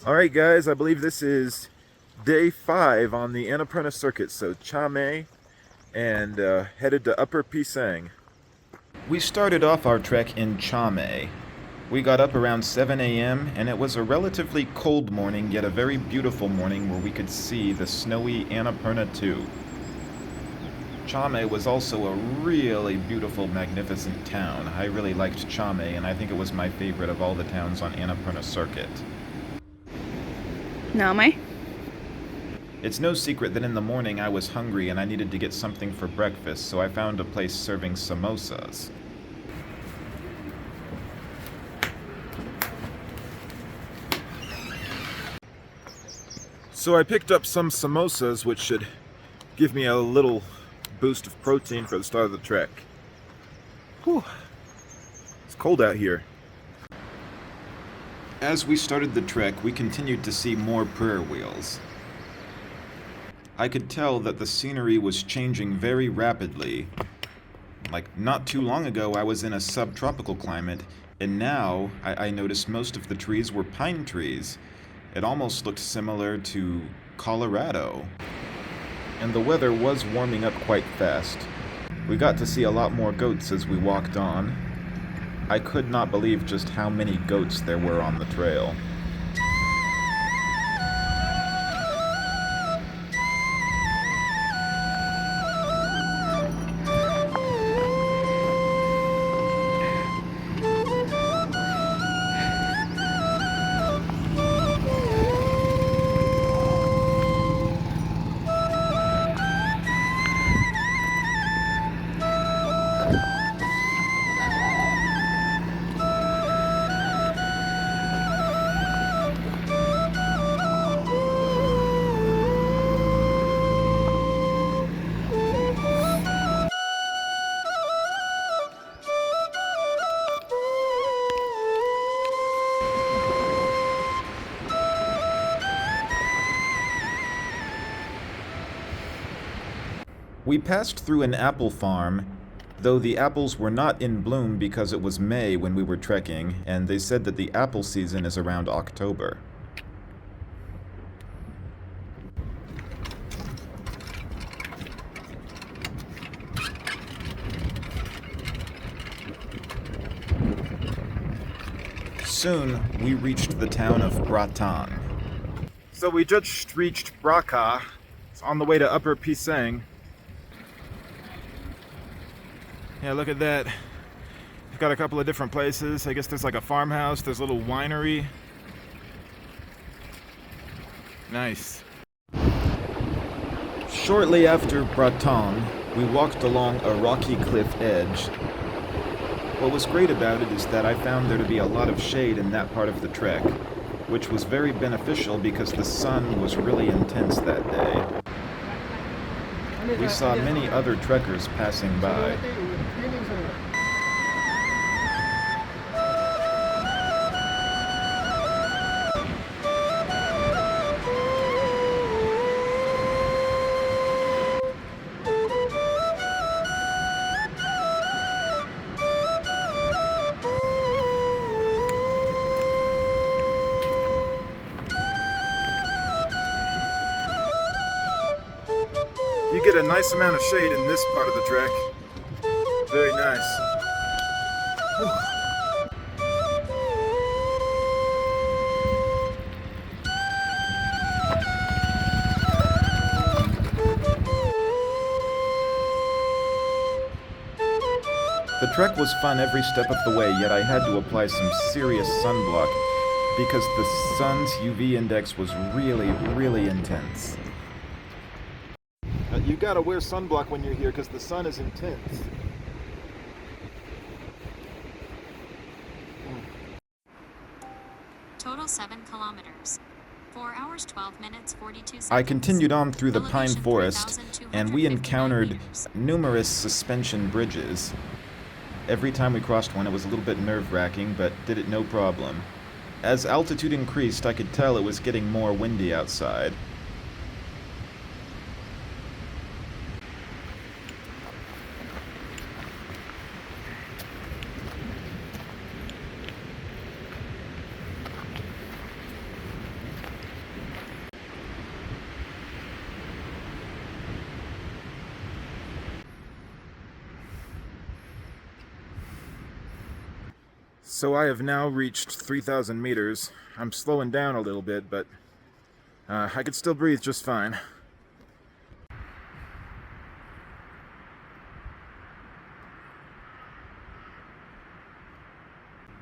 Alright guys, I believe this is day 5 on the Annapurna circuit, so Chame and headed to Upper Pisang. We started off our trek in Chame. We got up around 7 a.m. and it was a relatively cold morning, yet a very beautiful morning where we could see the snowy Annapurna too. Chame was also a really beautiful, magnificent town. I really liked Chame, and I think it was my favorite of all the towns on Annapurna circuit. Name? It's no secret that in the morning I was hungry and I needed to get something for breakfast, so I found a place serving samosas. So I picked up some samosas, which should give me a little boost of protein for the start of the trek. Whew. It's cold out here. As we started the trek, we continued to see more prayer wheels. I could tell that the scenery was changing very rapidly. Like, not too long ago I was in a subtropical climate, and now I noticed most of the trees were pine trees. It almost looked similar to Colorado. And the weather was warming up quite fast. We got to see a lot more goats as we walked on. I could not believe just how many goats there were on the trail. We passed through an apple farm, though the apples were not in bloom because it was May when we were trekking, and they said that the apple season is around October. Soon, we reached the town of Bhratang. So we just reached Bhratang. It's on the way to Upper Pisang. Yeah, look at that. We've got a couple of different places. I guess there's like a farmhouse, there's a little winery. Nice. Shortly after Bhratang, we walked along a rocky cliff edge. What was great about it is that I found there to be a lot of shade in that part of the trek, which was very beneficial because the sun was really intense that day. We saw many other trekkers passing by. You get a nice amount of shade in this part of the trek. Very nice. The trek was fun every step of the way, yet I had to apply some serious sunblock because the sun's UV index was really, really intense. You gotta wear sunblock when you're here because the sun is intense. Total 7 kilometers. 4 hours, 12 minutes, 42 seconds. I continued on through the pine Elevation forest, and we 3,259 encountered meters. numerous suspension bridges. Every time we crossed one, it was a little bit nerve-wracking, but did it no problem. As altitude increased, I could tell it was getting more windy outside. So I have now reached 3,000 meters. I'm slowing down a little bit, but I could still breathe just fine.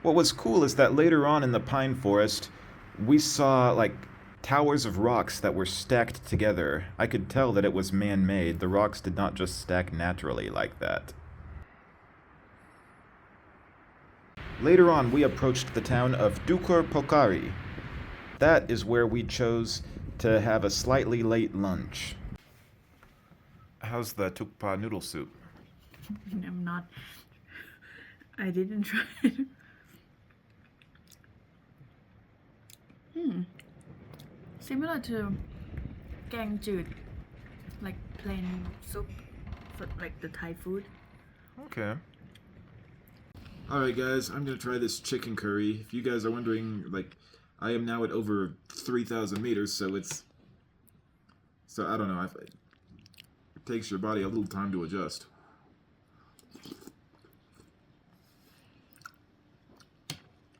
What was cool is that later on in the pine forest, we saw like towers of rocks that were stacked together. I could tell that it was man-made. The rocks did not just stack naturally like that. Later on, we approached the town of Dhukur Pokhari. That is where we chose to have a slightly late lunch. How's the tukpa noodle soup? I'm not. I didn't try it. Similar to gangจืด, like plain soup, for like the Thai food. Okay. Alright guys, I'm gonna try this chicken curry. If you guys are wondering, like, I am now at over 3,000 meters, so I don't know, it takes your body a little time to adjust.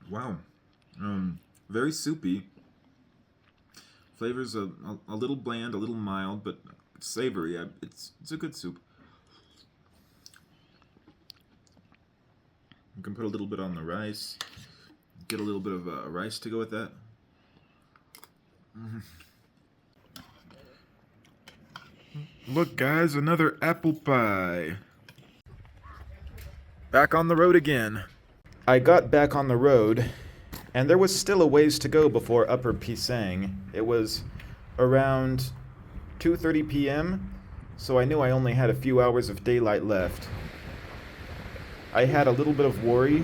Wow. Very soupy. Flavor's a little bland, a little mild, but savory. It's a good soup. You can put a little bit on the rice. Get a little bit of rice to go with that. Look guys, another apple pie. Back on the road again. I got back on the road, and there was still a ways to go before Upper Pisang. It was around 2:30 p.m., so I knew I only had a few hours of daylight left. I had a little bit of worry.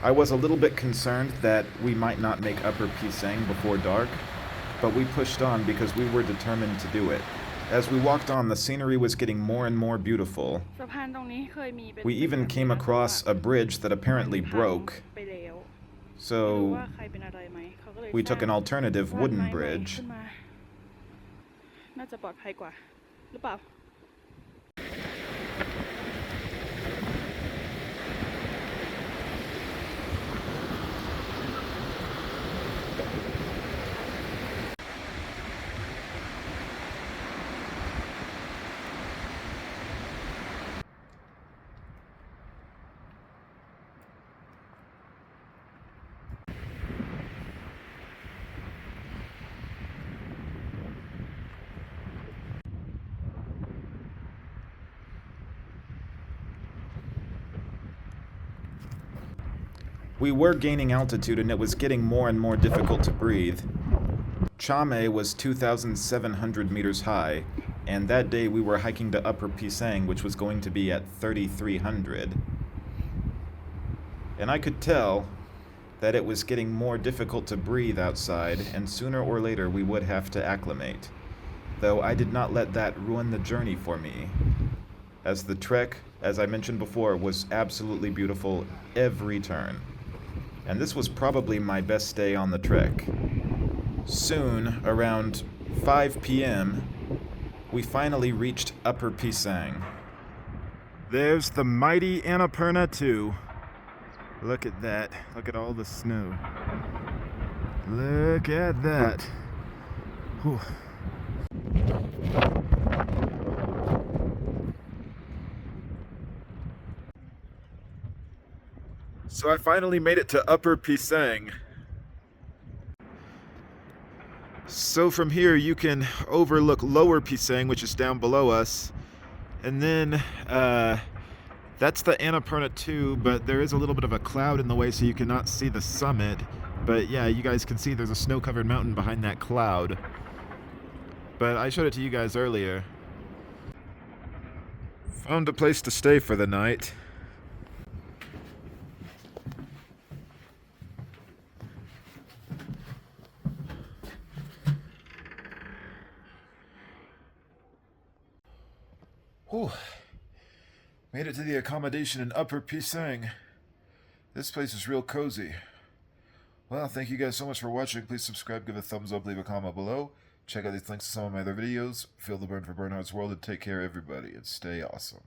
I was a little bit concerned that we might not make Upper Pisang before dark, but we pushed on because we were determined to do it. As we walked on, the scenery was getting more and more beautiful. We even came across a bridge that apparently broke, so we took an alternative wooden bridge. We were gaining altitude and it was getting more and more difficult to breathe. Chame was 2,700 meters high, and that day we were hiking to Upper Pisang, which was going to be at 3,300. And I could tell that it was getting more difficult to breathe outside, and sooner or later we would have to acclimate. Though I did not let that ruin the journey for me, as the trek, as I mentioned before, was absolutely beautiful every turn. And this was probably my best day on the trek. Soon, around 5 p.m., we finally reached Upper Pisang. There's the mighty Annapurna too. Look at that. Look at all the snow. Look at that. Whew. So I finally made it to Upper Pisang. So from here you can overlook Lower Pisang, which is down below us. And then that's the Annapurna too, but there is a little bit of a cloud in the way so you cannot see the summit. But yeah, you guys can see there's a snow-covered mountain behind that cloud. But I showed it to you guys earlier. Found a place to stay for the night. Whew. Made it to the accommodation in Upper Pisang. This place is real cozy. Well, thank you guys so much for watching. Please subscribe, give a thumbs up, leave a comment below. Check out these links to some of my other videos. Feel the burn for Bernhard's World, and take care, everybody, and stay awesome.